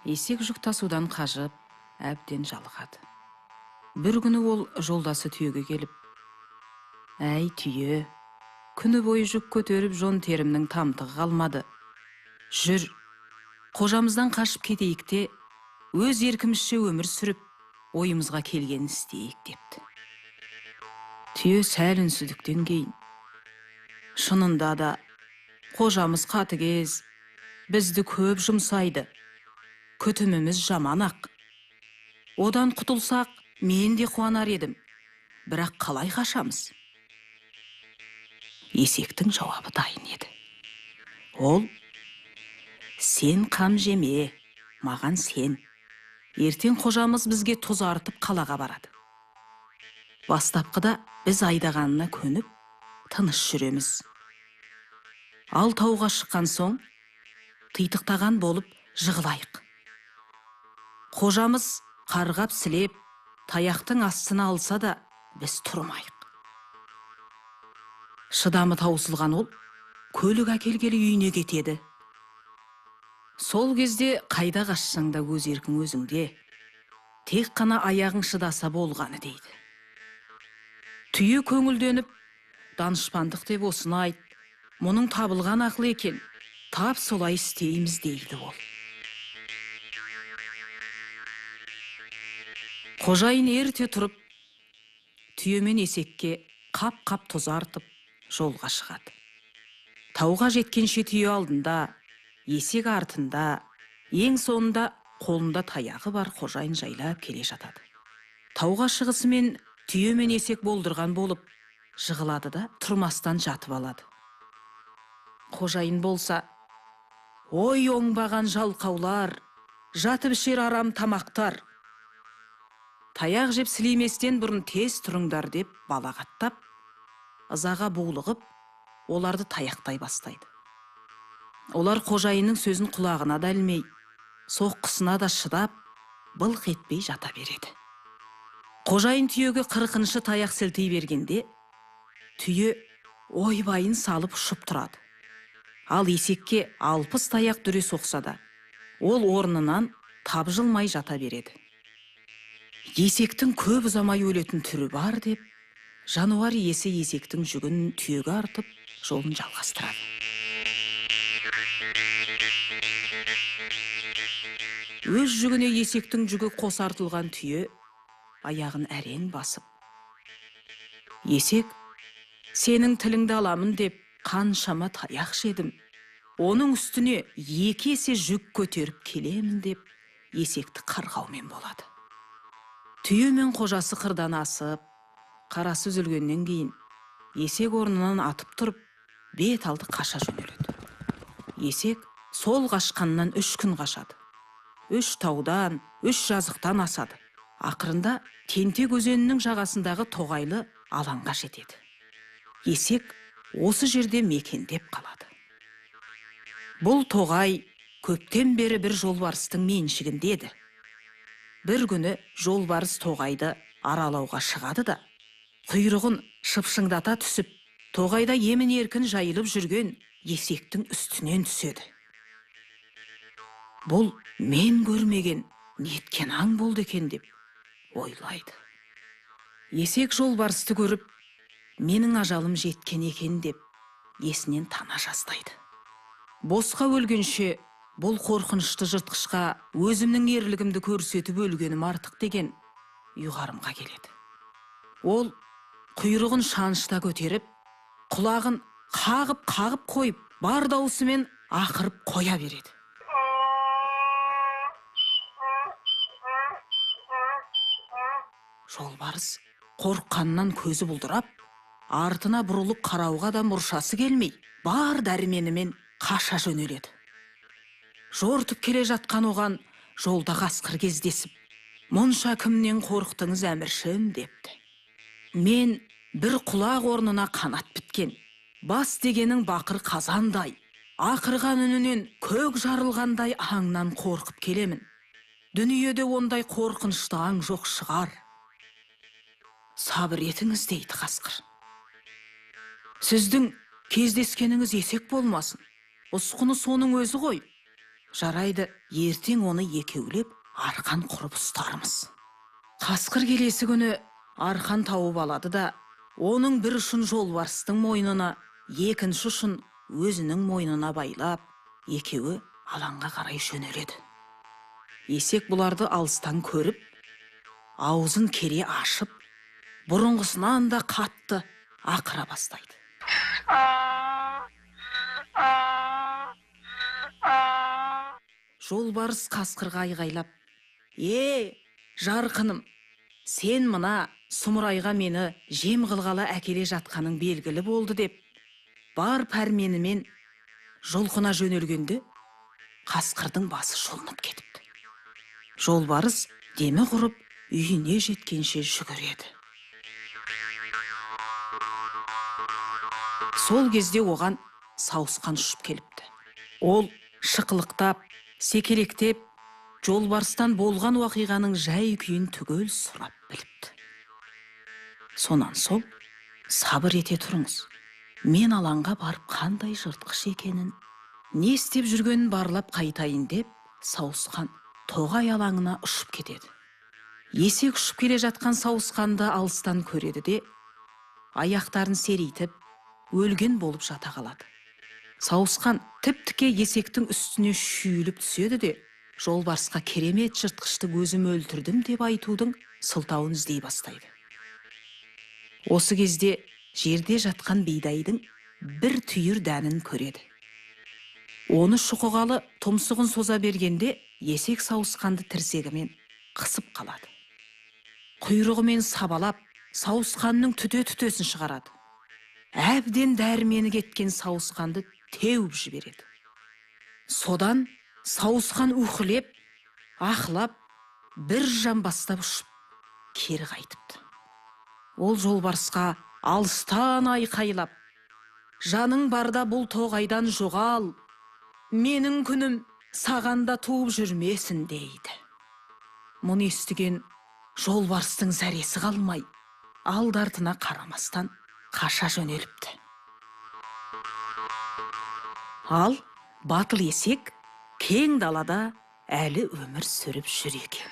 Есек жүк тасудан қажып, әбден жалығады. Бір күні ол жолдасы түйеге келіп: «Әй түйе, күні бойы жүк көтеріп жон терімнің тамтығы қалмады. Жүр, қожамыздан қашып кетейік те, өз еркімізше өмір сүріп, ойымызға келгенін істейік» депті. Түйе сәл үнсіздіктен кейін: «Шынында да, қожамыз қатыгез, бізді көп жұмсайды. Күтіміміз жаман-ақ. Одан құтылсақ, мен де қуанар едім. Бірақ қалай қашамыз?» Есектің жауабы дайын еді. Ол: «Сен қам жеме, маған сен. Ертең қожамыз бізге тұз артып қалаға барады. Бастапқыда біз айдағанына көніп, тыныш жүреміз. Ал тауға шыққан соң, титықтаған болып жығылайық. Қожамыз қарғап сілеп, таяқтың астына алса да, біз тұрмайық». Шыдамы таусылған ол, көлік әкелгелі үйіне кетеді. Сол кезде қайда қашсаң да өз еркің өзіңде, тек қана аяғың шыдаса болғаны дейді. Түйе көңілденіп: «Данышпандық деп осыны айт, мұның табылған ақыл екен, тап солай істейміз» дейді ол. Қожайын ерте тұрып, түйе мен есекке қап-қап тұз артып, жолға шығады. Тауға жеткенше түйе алдында, есек артында, ең соңында қолында таяғы бар қожайын жайлап келе жатады. Тауға шығысымен түйе мен есек болдырған болып, жығылады да тұрмастан жатып алады. Қожайын болса: «Ой оңбаған жалқаулар, жатып ішер арам тамақтар. Таяқ жеп сілейместен бұрын тез тұрыңдар» деп балағаттап, ызаға булығып, оларды таяқтай бастайды. Олар қожайынның сөзін құлағына да ілмей, соққысына да шыдап, былқ етпей жата береді. Қожайын түйеге 40-шы таяқ сілтей бергенде, түйе ойбайын салып ұшып тұрады. Ал есекке 60 таяқ дүре соқса да, ол орнынан тапжылмай жата береді. Есектің көп ұзамай өлетін түрі бар деп, жануар иесі есектің жүгін түйеге артып, жолын жалғастырады. Өз жүгіне есектің жүгі қос артылған түйе аяғын әрең басып: «Есек, сенің тіліңді аламын деп қаншама таяқ жедім. Оның үстіне 2 есе жүк көтеріп келемін» деп есекті қарғаумен болады. Түйе мен қожасы қырдан асып, қарасы үзілгеннен кейін, есек орнынан атып тұрып, бет алды қаша жөнеледі. Есек сол қашқаннан 3 күн қашады. 3 таудан, 3 жазықтан асады. Ақырында Тентек өзенінің жағасындағы тоғайлы алаңға жетеді. Есек осы жерде мекендеп қалады. Бұл тоғай көптен бері бір жолбарыстың меншігінде еді. Бір күні жолбарыс тоғайды аралауға шығады да, құйрығын шыпшыңдата түсіп, тоғайда емін-еркін жайылып жүрген есектің үстінен түседі. Бұл мен көрмеген неткен аң болды екен деп ойлайды. Есек жолбарысты көріп, менің ажалым жеткен екен деп есінен тана жаздайды. Босқа өлгенше бұл қорқынышты жыртқышқа өзімнің ерлігімді көрсетіп өлгенім артық деген ұйғарымға келеді. Ол құйрығын шанышта көтеріп, құлағын қағып қойып, бар даусымен ақырып қоя береді. Жолбарыс қорыққаннан көзі бұлдырап, артына бұрылып қарауға да мұршасы келмей, бар дәрменімен қаша жөнеледі. Жортып келе жатқан оған жолда қасқыр кездесіп: «Мұнша кімнен қорықтыңыз әміршім?» депті. «Мен бір құлақ орнына қанат біткен, бас дегенің бақыр қазандай, ақырған үнінен көк жарылғандай аңнан қорқып келемін. Дүниеде ондай қорқынышты аң жоқ шығар. Сабыр етіңіз» дейді қасқыр. «Сіздің кездескеніңіз есек болмасын, ұсқыны соның өзі ғой. Жарайды, ертең оны екеулеп арқан құрып ұстармыз. Қасқыр келесі күні арқан тауып алады да, оның бір ұшын жолбарыстың мойнына, екінші ұшын өзінің мойнына байлап, екеуі алаңға қарай жөнеледі. Есек бұларды алыстан көріп, аузын кере ашып, бұрынғысынан да қатты ақыра бастайды. Жолбарыс қасқырға айғайлап: жарқыным, сен мына сұмырайға мені жем қылғалы әкеле жатқаның белгілі болды деп, бар пәрменімен жұлқына жөнелгенде, қасқырдың басы шолынып кетіпті. Жолбарыс демі құрып үйіне жеткенше жүгіреді. Сол кезде оған сауысқан ұшып келіпті. Ол шықылықтап, секелектеп, жолбарыстан болған уақиғаның жай күйін түгел сұрап біліпті. Сонан сол: сабыр ете тұрыңыз, мен алаңға барып қандай жыртқыш екенін, не істеп жүргенін барлап қайтайын деп, сауысқан тоғай алаңына ұшып кетеді. Есек ұшып келе жатқан сауысқанды алыстан көреді де, аяқтарын серейтіп, өлген болып жата қалады. Сауысқан тіп-тіке есектің үстіне шүйіліп түседі де, жолбарысқа керемет жыртқышты өзім өлтірдім деп айтудың сылтауын іздей бастайды. Осы кезде жерде жатқан бидайдың бір түйір дәнін көреді. Оны шұқығалы тұмсығын соза бергенде, есек сауысқанды тірсегімен қысып қалады. Құйрығымен сабалап, сауысқанның түте-түтесін шығарады. Әбден дәрмені кеткен сауысқанды теуіп жібереді. Содан сауысқан үхілеп, ақылап, бір жан бастап ұшып, кері қайтыпты. Ол жолбарысқа алыстан айқайлап: жаның барда бұл тоғайдан жоғал, менің күнім сағанда туып жүрмесін дейді. Мұны естіген жолбарыстың зәресі қалмай, алды-артына қарамастан қаша жөнеліпті. Ал батыл есек кең далада әлі өмір сүріп жүр екен.